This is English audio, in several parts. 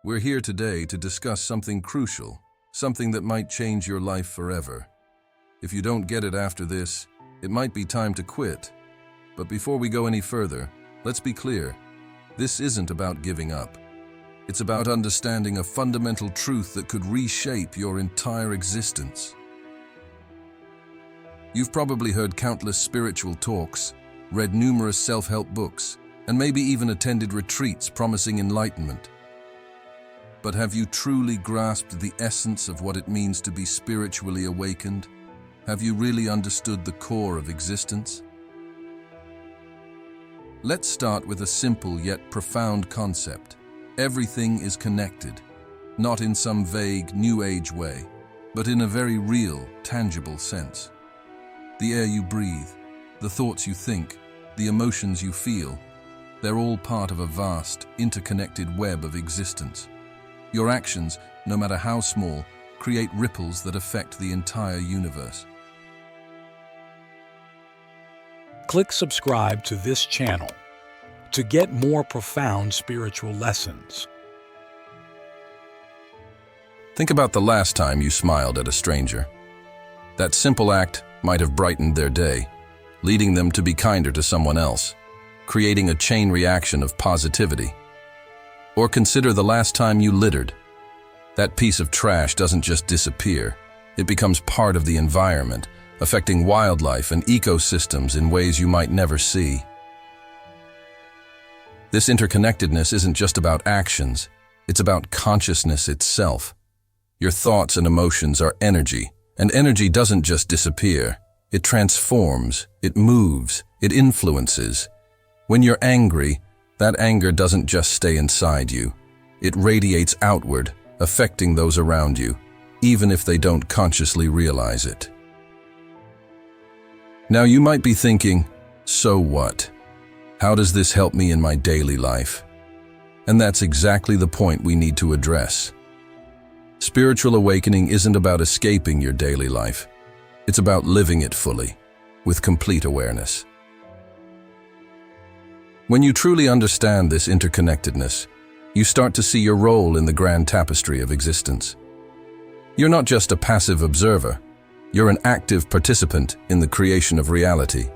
We're here today to discuss something crucial, something that might change your life forever. If you don't get it after this, it might be time to quit. But before we go any further, let's be clear. This isn't about giving up. It's about understanding a fundamental truth that could reshape your entire existence. You've probably heard countless spiritual talks, read numerous self-help books, and maybe even attended retreats promising enlightenment. But have you truly grasped the essence of what it means to be spiritually awakened? Have you really understood the core of existence? Let's start with a simple yet profound concept. Everything is connected, not in some vague, New Age way, but in a very real, tangible sense. The air you breathe, the thoughts you think, the emotions you feel, they're all part of a vast, interconnected web of existence. Your actions, no matter how small, create ripples that affect the entire universe. Click subscribe to this channel to get more profound spiritual lessons. Think about the last time you smiled at a stranger. That simple act might have brightened their day, leading them to be kinder to someone else, creating a chain reaction of positivity. Or consider the last time you littered. That piece of trash doesn't just disappear, it becomes part of the environment, affecting wildlife and ecosystems in ways you might never see. This interconnectedness isn't just about actions, it's about consciousness itself. Your thoughts and emotions are energy, and energy doesn't just disappear. It transforms, it moves, it influences. When you're angry, that anger doesn't just stay inside you. It radiates outward, affecting those around you, even if they don't consciously realize it. Now you might be thinking, so what? How does this help me in my daily life? And that's exactly the point we need to address. Spiritual awakening isn't about escaping your daily life. It's about living it fully, with complete awareness. When you truly understand this interconnectedness, you start to see your role in the grand tapestry of existence. You're not just a passive observer, you're an active participant in the creation of reality.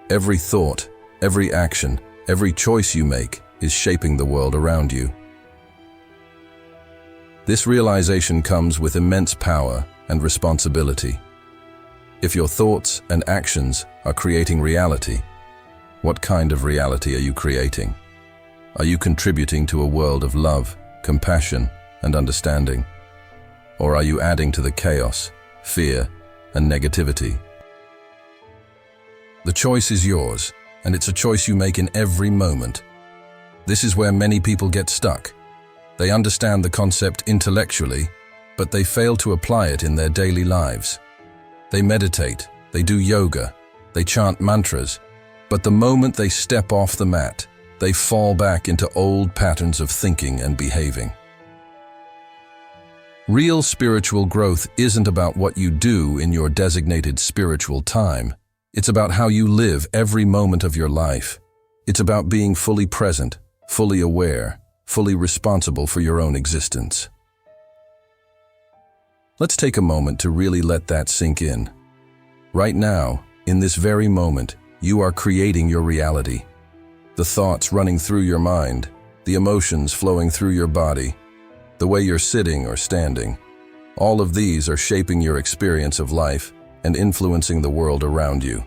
Every thought, every action, every choice you make is shaping the world around you. This realization comes with immense power and responsibility. If your thoughts and actions are creating reality, what kind of reality are you creating? Are you contributing to a world of love, compassion, and understanding? Or are you adding to the chaos, fear, and negativity? The choice is yours, and it's a choice you make in every moment. This is where many people get stuck. They understand the concept intellectually, but they fail to apply it in their daily lives. They meditate, they do yoga, they chant mantras, but the moment they step off the mat, they fall back into old patterns of thinking and behaving. Real spiritual growth isn't about what you do in your designated spiritual time. It's about how you live every moment of your life. It's about being fully present, fully aware, fully responsible for your own existence. Let's take a moment to really let that sink in. Right now, in this very moment, you are creating your reality. The thoughts running through your mind, the emotions flowing through your body, the way you're sitting or standing, all of these are shaping your experience of life and influencing the world around you.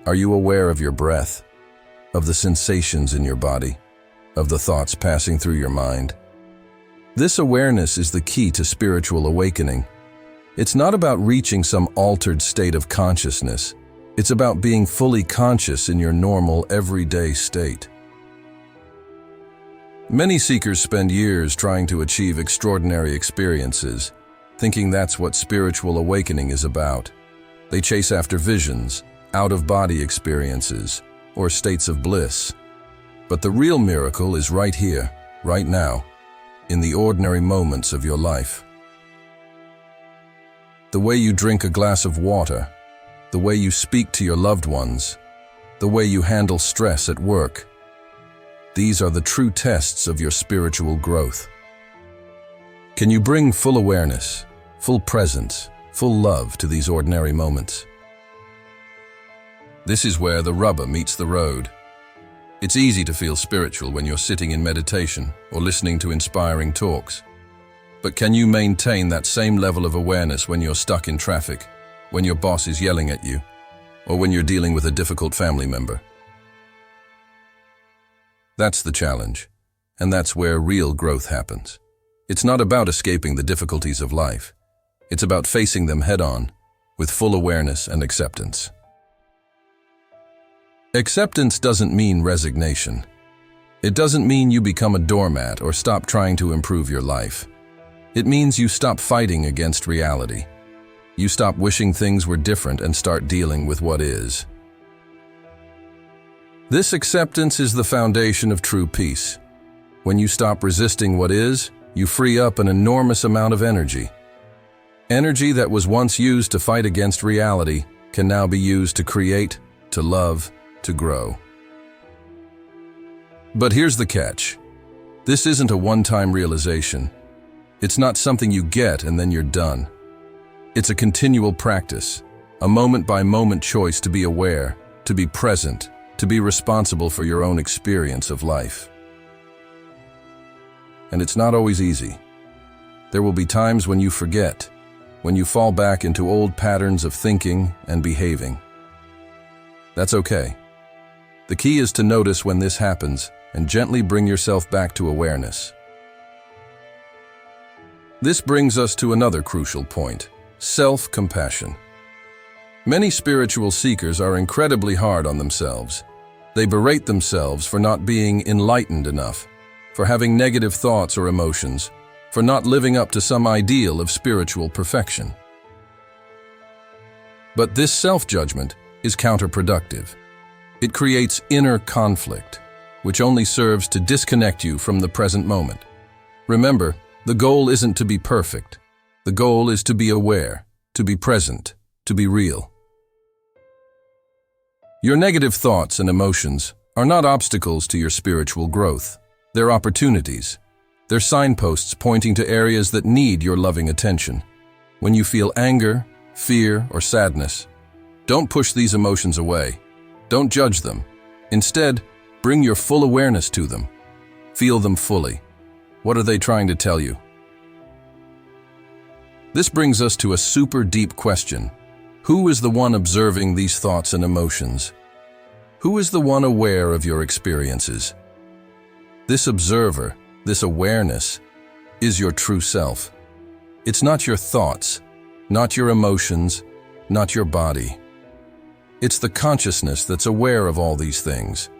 Are you aware of your breath, of the sensations in your body, of the thoughts passing through your mind? This awareness is the key to spiritual awakening. It's not about reaching some altered state of consciousness. It's about being fully conscious in your normal, everyday state. Many seekers spend years trying to achieve extraordinary experiences, thinking that's what spiritual awakening is about. They chase after visions, out-of-body experiences, or states of bliss. But the real miracle is right here, right now, in the ordinary moments of your life. The way you drink a glass of water, the way you speak to your loved ones, the way you handle stress at work. These are the true tests of your spiritual growth. Can you bring full awareness, full presence, full love to these ordinary moments? This is where the rubber meets the road. It's easy to feel spiritual when you're sitting in meditation or listening to inspiring talks. But can you maintain that same level of awareness when you're stuck in traffic, when your boss is yelling at you, or when you're dealing with a difficult family member? That's the challenge, and that's where real growth happens. It's not about escaping the difficulties of life. It's about facing them head-on, with full awareness and acceptance. Acceptance doesn't mean resignation. It doesn't mean you become a doormat or stop trying to improve your life. It means you stop fighting against reality. You stop wishing things were different and start dealing with what is. This acceptance is the foundation of true peace. When you stop resisting what is, you free up an enormous amount of energy. Energy that was once used to fight against reality can now be used to create, to love, to grow. But here's the catch. This isn't a one-time realization. It's not something you get and then you're done. It's a continual practice, a moment-by-moment choice to be aware, to be present, to be responsible for your own experience of life. And it's not always easy. There will be times when you forget, when you fall back into old patterns of thinking and behaving. That's okay. The key is to notice when this happens and gently bring yourself back to awareness. This brings us to another crucial point: self-compassion. Many spiritual seekers are incredibly hard on themselves. They berate themselves for not being enlightened enough, for having negative thoughts or emotions, for not living up to some ideal of spiritual perfection. But this self-judgment is counterproductive. It creates inner conflict, which only serves to disconnect you from the present moment. Remember, the goal isn't to be perfect. The goal is to be aware, to be present, to be real. Your negative thoughts and emotions are not obstacles to your spiritual growth. They're opportunities. They're signposts pointing to areas that need your loving attention. When you feel anger, fear, or sadness, don't push these emotions away. Don't judge them. Instead, bring your full awareness to them. Feel them fully. What are they trying to tell you? This brings us to a super deep question. Who is the one observing these thoughts and emotions? Who is the one aware of your experiences? This observer, this awareness, is your true self. It's not your thoughts, not your emotions, not your body. It's the consciousness that's aware of all these things.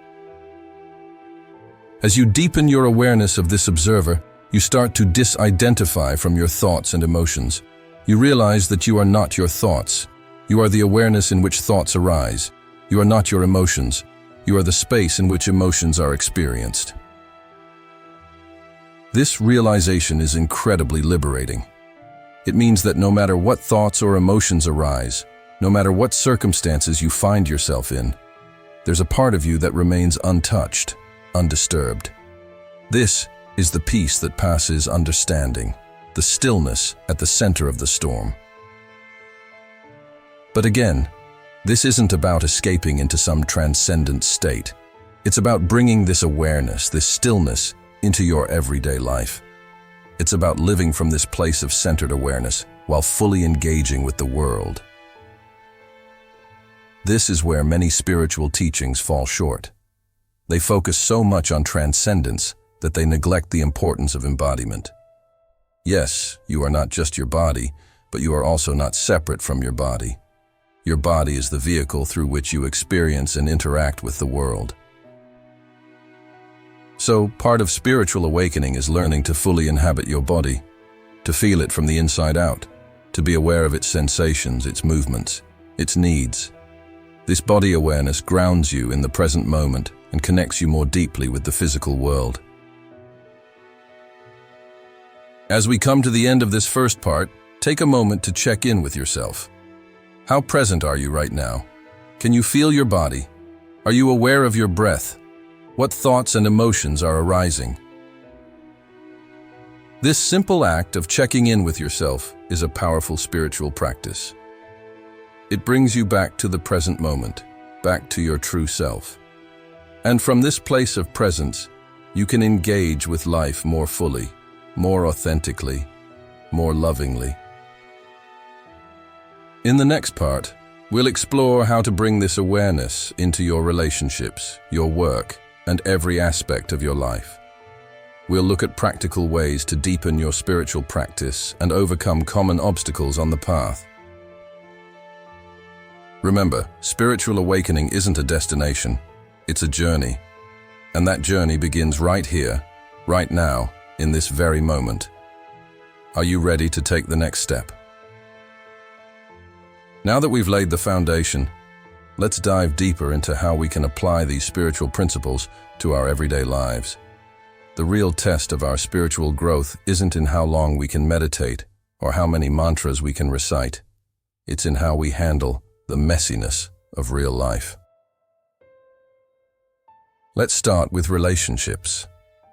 As you deepen your awareness of this observer, you start to disidentify from your thoughts and emotions. You realize that you are not your thoughts. You are the awareness in which thoughts arise. You are not your emotions. You are the space in which emotions are experienced. This realization is incredibly liberating. It means that no matter what thoughts or emotions arise, no matter what circumstances you find yourself in, there's a part of you that remains untouched, undisturbed. This is the peace that passes understanding, the stillness at the center of the storm. But again, this isn't about escaping into some transcendent state. It's about bringing this awareness, this stillness, into your everyday life. It's about living from this place of centered awareness while fully engaging with the world. This is where many spiritual teachings fall short. They focus so much on transcendence that they neglect the importance of embodiment. Yes, you are not just your body, but you are also not separate from your body. Your body is the vehicle through which you experience and interact with the world. So, part of spiritual awakening is learning to fully inhabit your body, to feel it from the inside out, to be aware of its sensations, its movements, its needs. This body awareness grounds you in the present moment and connects you more deeply with the physical world. As we come to the end of this first part, take a moment to check in with yourself. How present are you right now? Can you feel your body? Are you aware of your breath? What thoughts and emotions are arising? This simple act of checking in with yourself is a powerful spiritual practice. It brings you back to the present moment, back to your true self. And from this place of presence, you can engage with life more fully, more authentically, more lovingly. In the next part, we'll explore how to bring this awareness into your relationships, your work, and every aspect of your life. We'll look at practical ways to deepen your spiritual practice and overcome common obstacles on the path. Remember, spiritual awakening isn't a destination, it's a journey. And that journey begins right here, right now, in this very moment. Are you ready to take the next step? Now that we've laid the foundation, let's dive deeper into how we can apply these spiritual principles to our everyday lives. The real test of our spiritual growth isn't in how long we can meditate or how many mantras we can recite. It's in how we handle the messiness of real life. Let's start with relationships.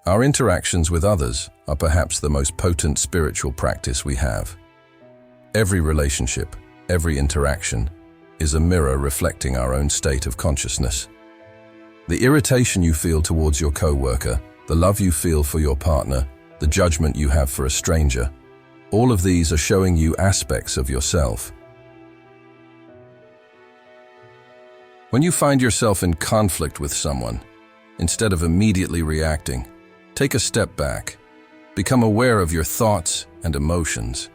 Our interactions with others are perhaps the most potent spiritual practice we have. Every relationship, every interaction, is a mirror reflecting our own state of consciousness. The irritation you feel towards your coworker, the love you feel for your partner, the judgment you have for a stranger, all of these are showing you aspects of yourself. When you find yourself in conflict with someone, instead of immediately reacting, take a step back. Become aware of your thoughts and emotions.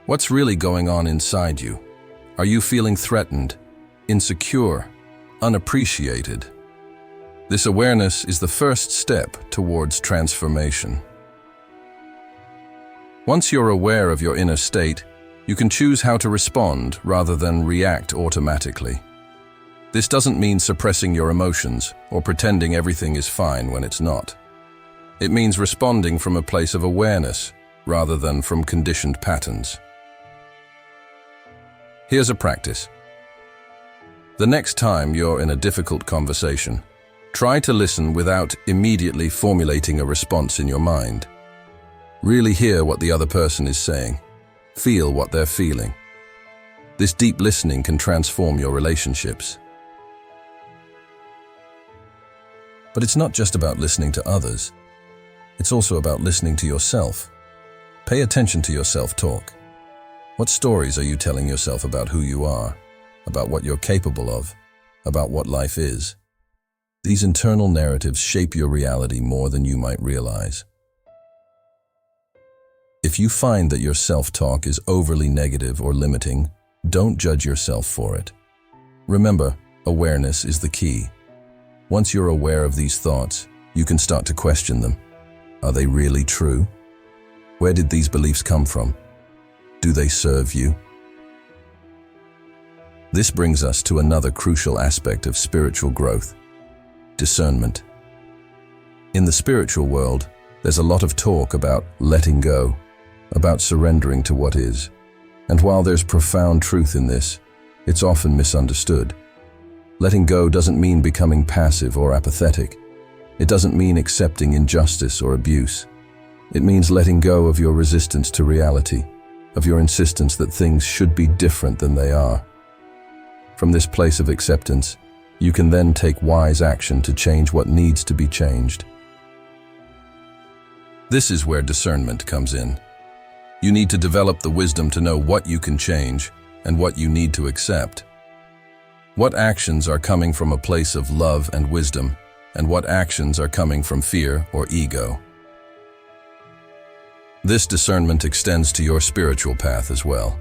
What's really going on inside you? Are you feeling threatened, insecure, unappreciated? This awareness is the first step towards transformation. Once you're aware of your inner state, you can choose how to respond rather than react automatically. This doesn't mean suppressing your emotions or pretending everything is fine when it's not. It means responding from a place of awareness rather than from conditioned patterns. Here's a practice. The next time you're in a difficult conversation, try to listen without immediately formulating a response in your mind. Really hear what the other person is saying. Feel what they're feeling. This deep listening can transform your relationships. But it's not just about listening to others. It's also about listening to yourself. Pay attention to your self-talk. What stories are you telling yourself about who you are, about what you're capable of, about what life is? These internal narratives shape your reality more than you might realize. If you find that your self-talk is overly negative or limiting, don't judge yourself for it. Remember, awareness is the key. Once you're aware of these thoughts, you can start to question them. Are they really true? Where did these beliefs come from? Do they serve you? This brings us to another crucial aspect of spiritual growth: discernment. In the spiritual world, there's a lot of talk about letting go, about surrendering to what is. And while there's profound truth in this, it's often misunderstood. Letting go doesn't mean becoming passive or apathetic. It doesn't mean accepting injustice or abuse. It means letting go of your resistance to reality, of your insistence that things should be different than they are. From this place of acceptance, you can then take wise action to change what needs to be changed. This is where discernment comes in. You need to develop the wisdom to know what you can change and what you need to accept. What actions are coming from a place of love and wisdom, and what actions are coming from fear or ego? This discernment extends to your spiritual path as well.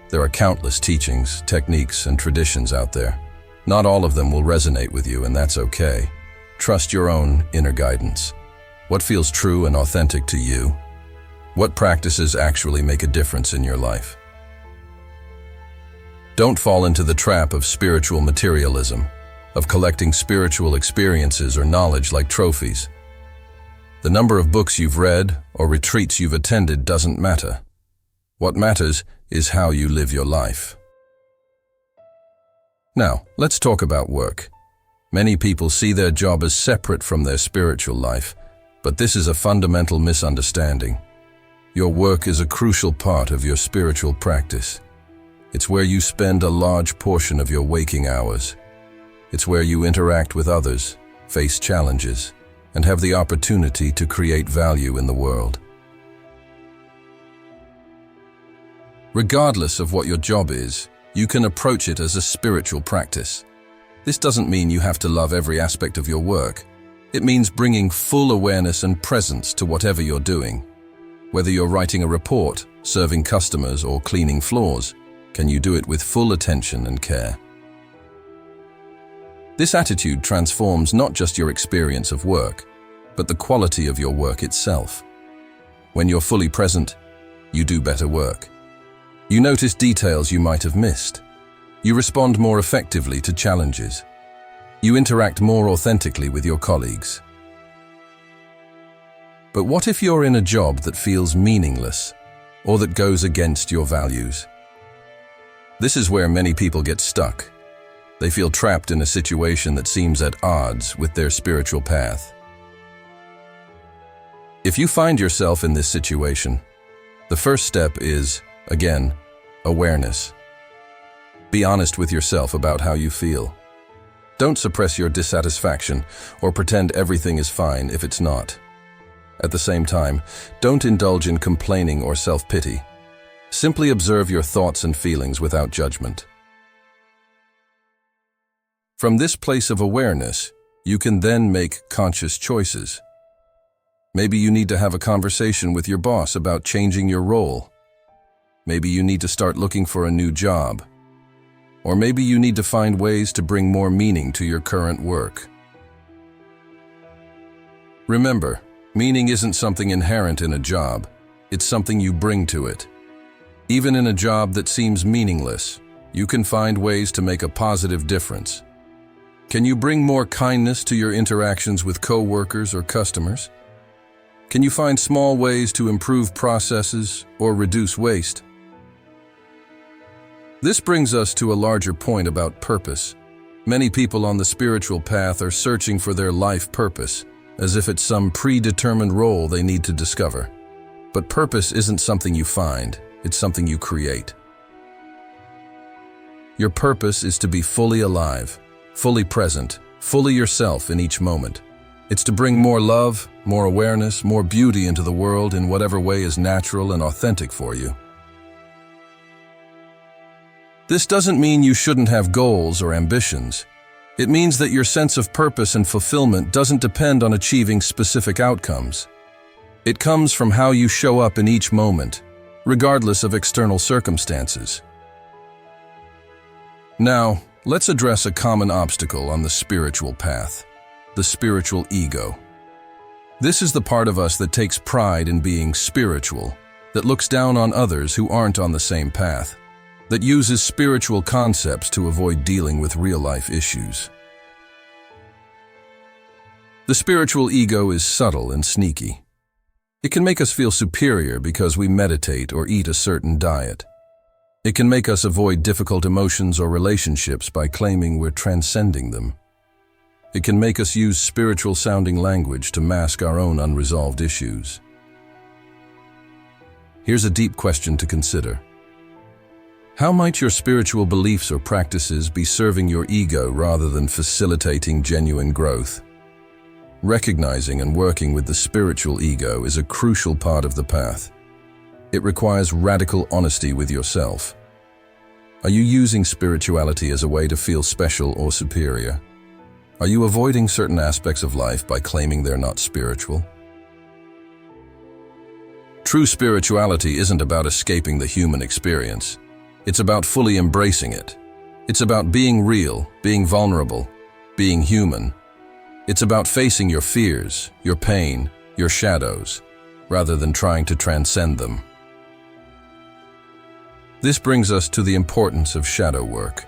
There are countless teachings, techniques, and traditions out there. Not all of them will resonate with you, and that's okay. Trust your own inner guidance. What feels true and authentic to you? What practices actually make a difference in your life? Don't fall into the trap of spiritual materialism, of collecting spiritual experiences or knowledge like trophies. The number of books you've read or retreats you've attended doesn't matter. What matters is how you live your life. Now, let's talk about work. Many people see their job as separate from their spiritual life, but this is a fundamental misunderstanding. Your work is a crucial part of your spiritual practice. It's where you spend a large portion of your waking hours. It's where you interact with others, face challenges, and have the opportunity to create value in the world. Regardless of what your job is, you can approach it as a spiritual practice. This doesn't mean you have to love every aspect of your work. It means bringing full awareness and presence to whatever you're doing. Whether you're writing a report, serving customers, or cleaning floors, can you do it with full attention and care? This attitude transforms not just your experience of work, but the quality of your work itself. When you're fully present, you do better work. You notice details you might have missed. You respond more effectively to challenges. You interact more authentically with your colleagues. But what if you're in a job that feels meaningless, or that goes against your values? This is where many people get stuck. They feel trapped in a situation that seems at odds with their spiritual path. If you find yourself in this situation, the first step is, again, awareness. Be honest with yourself about how you feel. Don't suppress your dissatisfaction or pretend everything is fine if it's not. At the same time, don't indulge in complaining or self-pity. Simply observe your thoughts and feelings without judgment. From this place of awareness, you can then make conscious choices. Maybe you need to have a conversation with your boss about changing your role. Maybe you need to start looking for a new job. Or maybe you need to find ways to bring more meaning to your current work. Remember, meaning isn't something inherent in a job. It's something you bring to it. Even in a job that seems meaningless, you can find ways to make a positive difference. Can you bring more kindness to your interactions with coworkers or customers? Can you find small ways to improve processes or reduce waste? This brings us to a larger point about purpose. Many people on the spiritual path are searching for their life purpose, as if it's some predetermined role they need to discover. But purpose isn't something you find, it's something you create. Your purpose is to be fully alive, fully present, fully yourself in each moment. It's to bring more love, more awareness, more beauty into the world in whatever way is natural and authentic for you. This doesn't mean you shouldn't have goals or ambitions. It means that your sense of purpose and fulfillment doesn't depend on achieving specific outcomes. It comes from how you show up in each moment, regardless of external circumstances. Now, let's address a common obstacle on the spiritual path: the spiritual ego. This is the part of us that takes pride in being spiritual, that looks down on others who aren't on the same path, that uses spiritual concepts to avoid dealing with real-life issues. The spiritual ego is subtle and sneaky. It can make us feel superior because we meditate or eat a certain diet. It can make us avoid difficult emotions or relationships by claiming we're transcending them. It can make us use spiritual-sounding language to mask our own unresolved issues. Here's a deep question to consider. How might your spiritual beliefs or practices be serving your ego rather than facilitating genuine growth? Recognizing and working with the spiritual ego is a crucial part of the path. It requires radical honesty with yourself. Are you using spirituality as a way to feel special or superior? Are you avoiding certain aspects of life by claiming they're not spiritual? True spirituality isn't about escaping the human experience. It's about fully embracing it. It's about being real, being vulnerable, being human. It's about facing your fears, your pain, your shadows, rather than trying to transcend them. This brings us to the importance of shadow work.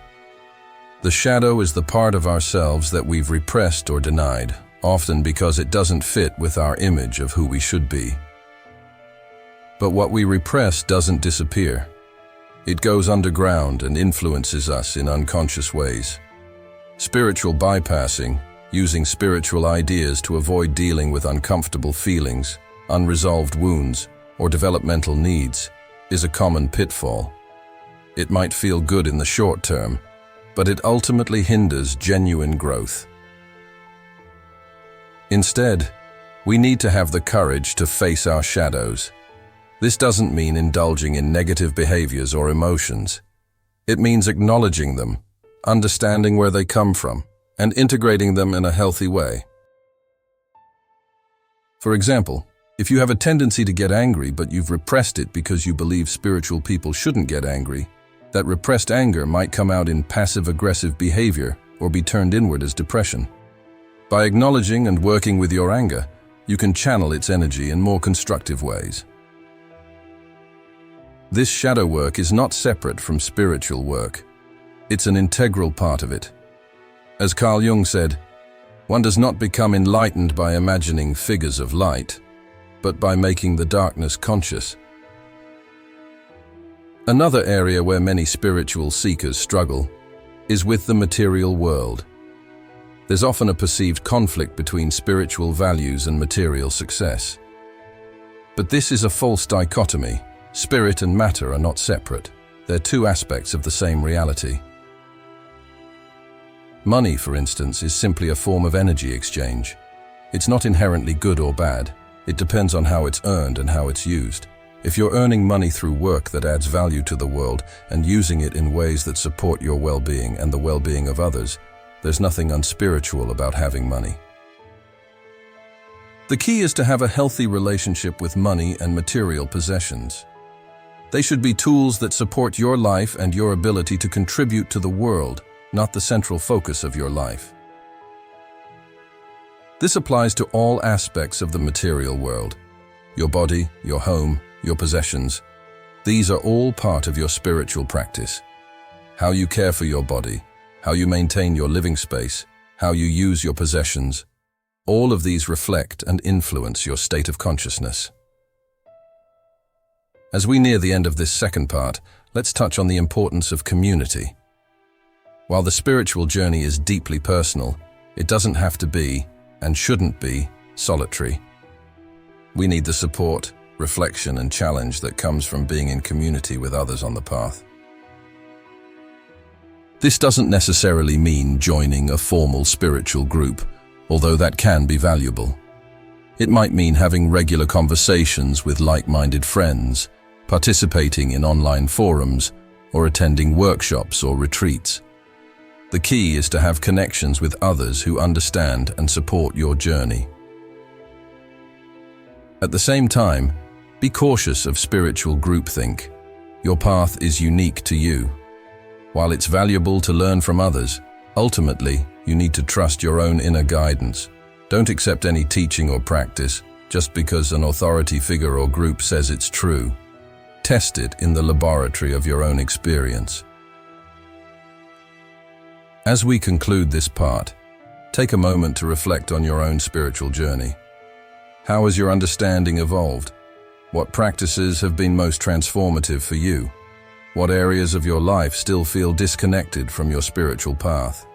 The shadow is the part of ourselves that we've repressed or denied, often because it doesn't fit with our image of who we should be. But what we repress doesn't disappear. It goes underground and influences us in unconscious ways. Spiritual bypassing, using spiritual ideas to avoid dealing with uncomfortable feelings, unresolved wounds, or developmental needs, is a common pitfall. It might feel good in the short term, but it ultimately hinders genuine growth. Instead, we need to have the courage to face our shadows. This doesn't mean indulging in negative behaviors or emotions. It means acknowledging them, understanding where they come from, and integrating them in a healthy way. For example, if you have a tendency to get angry but you've repressed it because you believe spiritual people shouldn't get angry, that repressed anger might come out in passive-aggressive behavior or be turned inward as depression. By acknowledging and working with your anger, you can channel its energy in more constructive ways. This shadow work is not separate from spiritual work. It's an integral part of it. As Carl Jung said, one does not become enlightened by imagining figures of light, but by making the darkness conscious. Another area where many spiritual seekers struggle is with the material world. There's often a perceived conflict between spiritual values and material success. But this is a false dichotomy. Spirit and matter are not separate. They're two aspects of the same reality. Money, for instance, is simply a form of energy exchange. It's not inherently good or bad. It depends on how it's earned and how it's used. If you're earning money through work that adds value to the world and using it in ways that support your well-being and the well-being of others, there's nothing unspiritual about having money. The key is to have a healthy relationship with money and material possessions. They should be tools that support your life and your ability to contribute to the world, not the central focus of your life. This applies to all aspects of the material world. Your body, your home, your possessions. These are all part of your spiritual practice. How you care for your body, how you maintain your living space, how you use your possessions. All of these reflect and influence your state of consciousness. As we near the end of this second part, let's touch on the importance of community. While the spiritual journey is deeply personal, it doesn't have to be, and shouldn't be, solitary. We need the support, reflection, and challenge that comes from being in community with others on the path. This doesn't necessarily mean joining a formal spiritual group, although that can be valuable. It might mean having regular conversations with like-minded friends, participating in online forums, or attending workshops or retreats. The key is to have connections with others who understand and support your journey. At the same time, be cautious of spiritual groupthink. Your path is unique to you. While it's valuable to learn from others, ultimately, you need to trust your own inner guidance. Don't accept any teaching or practice just because an authority figure or group says it's true. Test it in the laboratory of your own experience. As we conclude this part, take a moment to reflect on your own spiritual journey. How has your understanding evolved? What practices have been most transformative for you? What areas of your life still feel disconnected from your spiritual path?